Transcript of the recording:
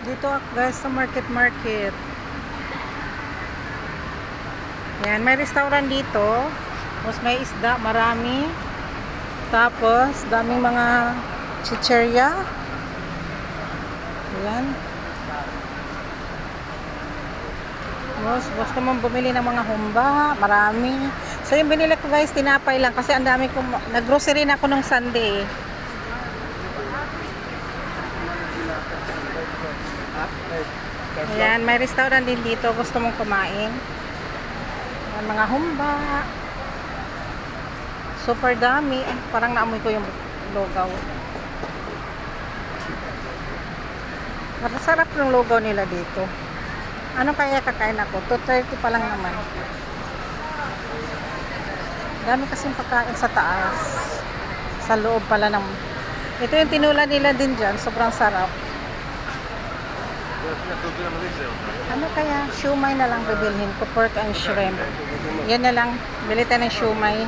Dito guys sa market. Yan, may restaurant dito. Tapos may isda, marami. Tapos, daming mga chicherya. Yan. Tapos, gusto mong bumili ng mga humba, marami. So, yung binili ko guys, tinapay lang. Kasi ang dami kong, nag-grocery na ako nung Sunday. Ayan, may restaurant din dito. Gusto mong kumain. Ayan, mga humba. Super dami. Parang naamoy ko yung lugaw. Masarap yung lugaw nila dito. Ano kaya kakain ako? 2:30 pa lang naman. Dami kasing pagkain sa taas. Sa loob pala ng... Ito yung tinula nila din dyan. Sobrang sarap. Ano kaya? Siumay na lang bibilhin ko. Pork and shrimp. Yan na lang. Bili tayo ng siumay.